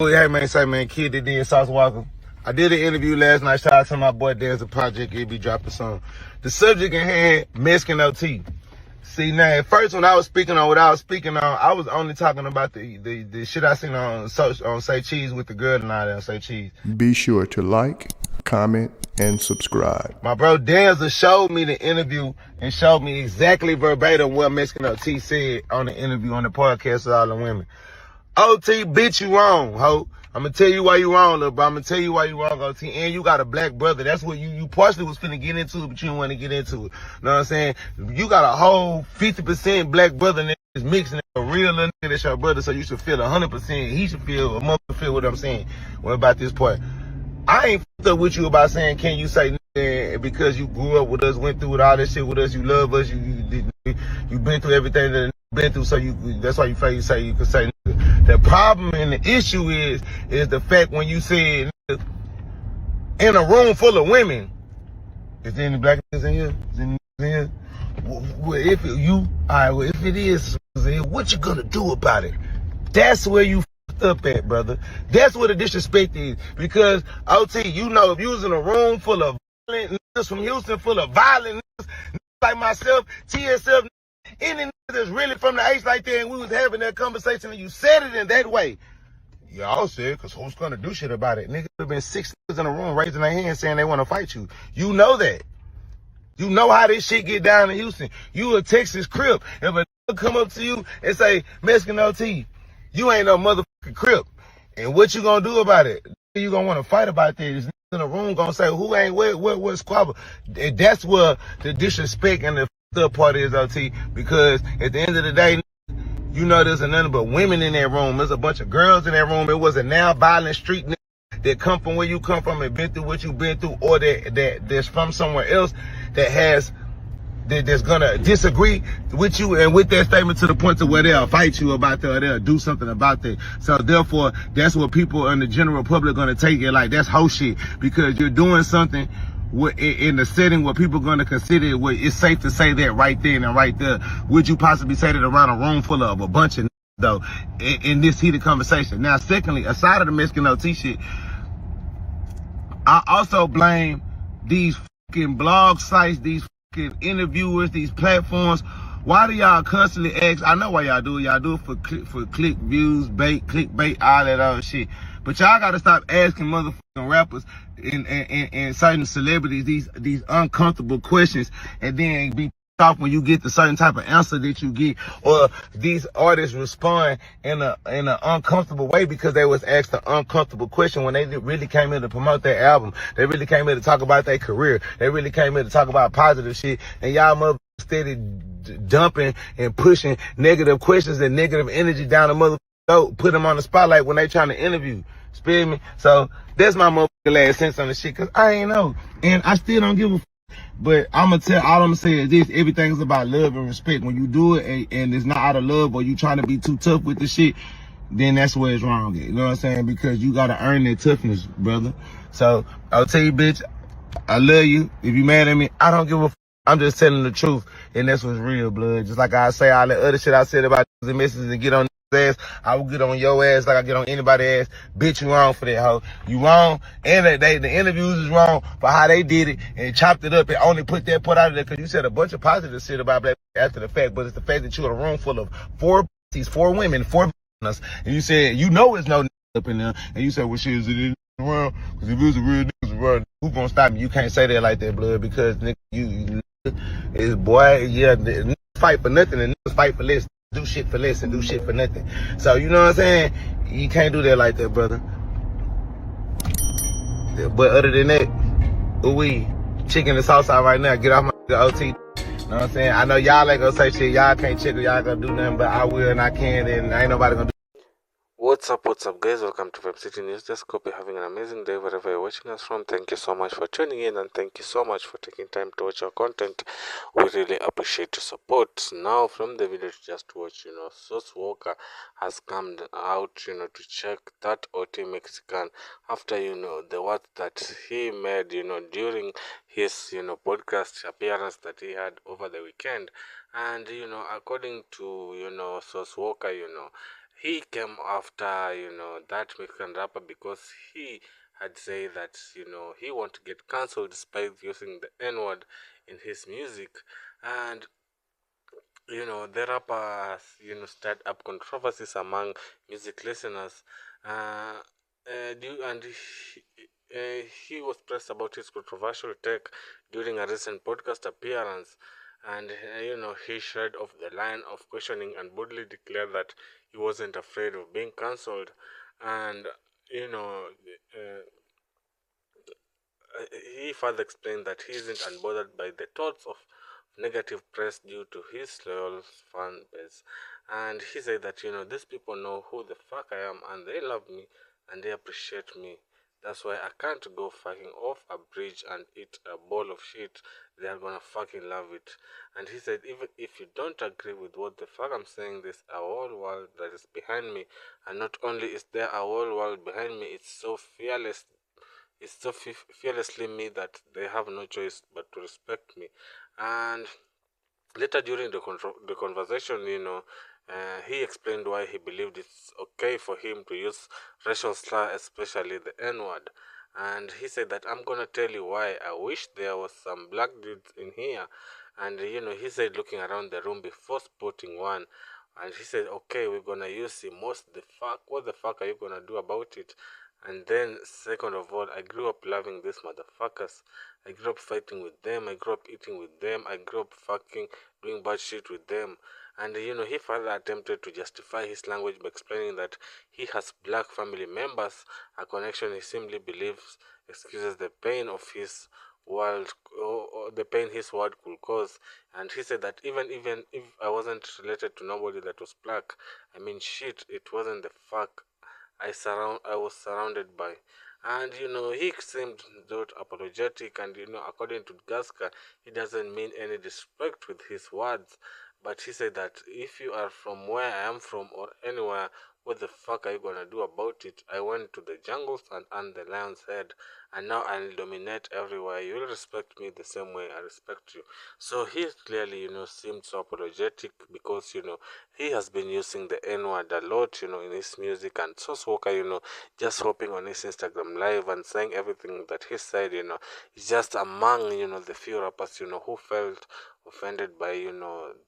Hey man, say man, kid that did Sauce Walka. I did an interview last night. Shout out to my boy There's a project. He'll be dropping soon. The subject in hand, Mexican OT. See now, at first when I was speaking on what I was speaking on, I was only talking about the shit I seen on Say Cheese with the girl and all that on Say Cheese. Be sure to like, comment, and subscribe. My bro Danza showed me the interview and showed me exactly verbatim what Mexican OT said on the interview on the podcast with all the women. OT, bitch, you wrong, ho. I'm gonna tell you why you wrong, little bro. I'm gonna tell you why you wrong, OT. And you got a black brother. That's what you partially was finna get into, but you didn't want to get into it. Know what I'm saying? You got a whole 50% black brother that's mixing a real little nigga that's your brother, so you should feel 100%. He should feel, a mother feel what I'm saying. What about this part? I ain't fucked up with you about saying, can you say nigga, because you grew up with us, went through all this shit with us, you love us, you been through everything that been through, so that's why you feel you say you can say nigga. The problem and the issue is the fact when you say nigga, in a room full of women, is there any black niggas in here? Is there any niggas in here? Well, if it is, what you gonna do about it? That's where you fucked up at, brother. That's where the disrespect is. Because, OT, you know, if you was in a room full of violent niggas from Houston, full of violent niggas like myself, TSF, any niggas that's really from the H like that, and we was having that conversation and you said it in that way. Y'all said, because who's gonna do shit about it? Niggas have been 6 niggas in a room raising their hands saying they want to fight you. You know that. You know how this shit get down in Houston. You a Texas Crip. If a nigga come up to you and say, Mexican OT, you ain't no motherfucking Crip. And what you gonna do about it? You gonna want to fight about that. This nigga in the room gonna say, who ain't what squabble? And that's where the disrespect and the fucked up part is, OT. Because at the end of the day, you know there's nothing but women in that room. There's a bunch of girls in that room. It was a now violent street nigga that come from where you come from and been through what you've been through, or that's from somewhere else that's gonna disagree with you and with that statement to the point to where they'll fight you about that or they'll do something about that. So therefore, that's what people in the general public gonna take it like that's hoe shit, because you're doing something in a setting where people gonna consider it where it's safe to say that right then and right there. Would you possibly say that around a room full of a bunch of though in this heated conversation? Now, secondly, aside of the Mexican OT shit, I also blame these fucking blog sites, these fucking interviewers, these platforms. Why do y'all constantly ask? I know why y'all do it. Y'all do it for click views, clickbait, all that other shit. But y'all gotta stop asking motherfucking rappers and certain celebrities these uncomfortable questions and then be off when you get the certain type of answer that you get, or these artists respond in an uncomfortable way because they was asked an uncomfortable question when they really came in to promote their album. They really came in to talk about their career. They really came in to talk about positive shit, and y'all motherfuckers steady dumping and pushing negative questions and negative energy down the motherfucker, put them on the spotlight when they trying to interview. Spell me? So that's my motherfucking last sense on the shit, cause I ain't know, and I still don't give a. But all I'm gonna say is this: everything's about love and respect. When you do it and it's not out of love, or you trying to be too tough with the shit, then that's where it's wrong. You know what I'm saying? Because you gotta earn that toughness, brother. So I'll tell you, bitch, I love you. If you mad at me, I don't give a. I'm just telling the truth, and that's what's real, blood. Just like I say all that other shit I said about the messages and get on ass, I will get on your ass like I get on anybody's ass. Bitch, you wrong for that, hoe. You wrong, and the interviews is wrong for how they did it and chopped it up and only put that part out of there because you said a bunch of positive shit about black after the fact, but it's the fact that you're in a room full of four women, us, and you said you know it's no up in there, and you said, well, shit, is it around? Because if it was a real niggas around, who gonna stop me? You can't say that like that, blood, because nigga, you is boy, yeah, niggas fight for nothing and niggas fight for less. Do shit for less and do shit for nothing. So, you know what I'm saying? You can't do that like that, brother. But other than that, we chicken and sauce out right now. Get off my OT. You know what I'm saying? I know y'all ain't gonna say shit. Y'all can't check it. Y'all gonna do nothing, but I will and I can, and ain't nobody gonna do. What's up guys, welcome to Web City News. Just hope you're having an amazing day wherever you're watching us from. Thank you so much for tuning in, and thank you so much for taking time to watch our content. We really appreciate your support. Now from the video to just watch, Sauce Walka has come out, to check that OT Mexican after, the words that he made, during his, podcast appearance that he had over the weekend. And, according to, Sauce Walka, he came after, that Mexican rapper because he had said that, he want to get cancelled despite using the N-word in his music. And, the rapper has, stirred up controversies among music listeners. Uh, he was pressed about his controversial take during a recent podcast appearance, and he shared off the line of questioning and boldly declared that he wasn't afraid of being cancelled, and you know. Uh, he further explained that he isn't unbothered by the thoughts of negative press due to his loyal fan base. And he said that, these people know who the fuck I am and they love me and they appreciate me. That's why I can't go fucking off a bridge and eat a bowl of shit. They are gonna fucking love it. And he said, even if you don't agree with what the fuck I'm saying, there's a whole world that is behind me. And not only is there a whole world behind me, it's so fearlessly me that they have no choice but to respect me. And later during the conversation, he explained why he believed it's okay for him to use racial slur, especially the N-word. And he said that I'm gonna tell you why I wish there was some black dudes in here. And he said looking around the room before spotting one. And he said, okay, we're gonna use him. What the fuck are you gonna do about it? And then, second of all, I grew up loving these motherfuckers. I grew up fighting with them. I grew up eating with them. I grew up fucking doing bad shit with them. And he further attempted to justify his language by explaining that he has black family members, a connection he simply believes excuses the pain of his world, or the pain his word could cause. And he said that even if I wasn't related to nobody that was black, I mean shit, it wasn't the fuck I was surrounded by. And he seemed not apologetic, and according to Gaska, he doesn't mean any disrespect with his words. But he said that if you are from where I am from or anywhere, what the fuck are you gonna do about it? I went to the jungles and earned the lion's head, and now I'll dominate everywhere. You'll respect me the same way I respect you. So he clearly, seemed so apologetic because, he has been using the N-word a lot, in his music. And Sauce Walker, just hopping on his Instagram live and saying everything that he said, is just among, the few rappers, who felt offended by,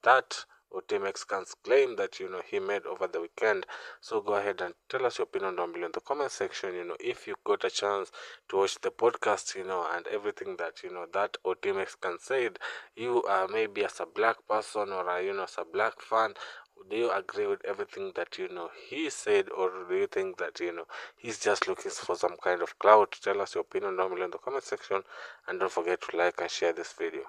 that OT Mexican's claim that, he made over the weekend. So go ahead and tell us your opinion down below in the comment section, if you got a chance to watch the podcast, and everything that, that OT Mexican said, you maybe as a black person or, as a black fan, do you agree with everything that he said, or do you think that he's just looking for some kind of clout? Tell us your opinion down below in the comment section, and don't forget to like and share this video.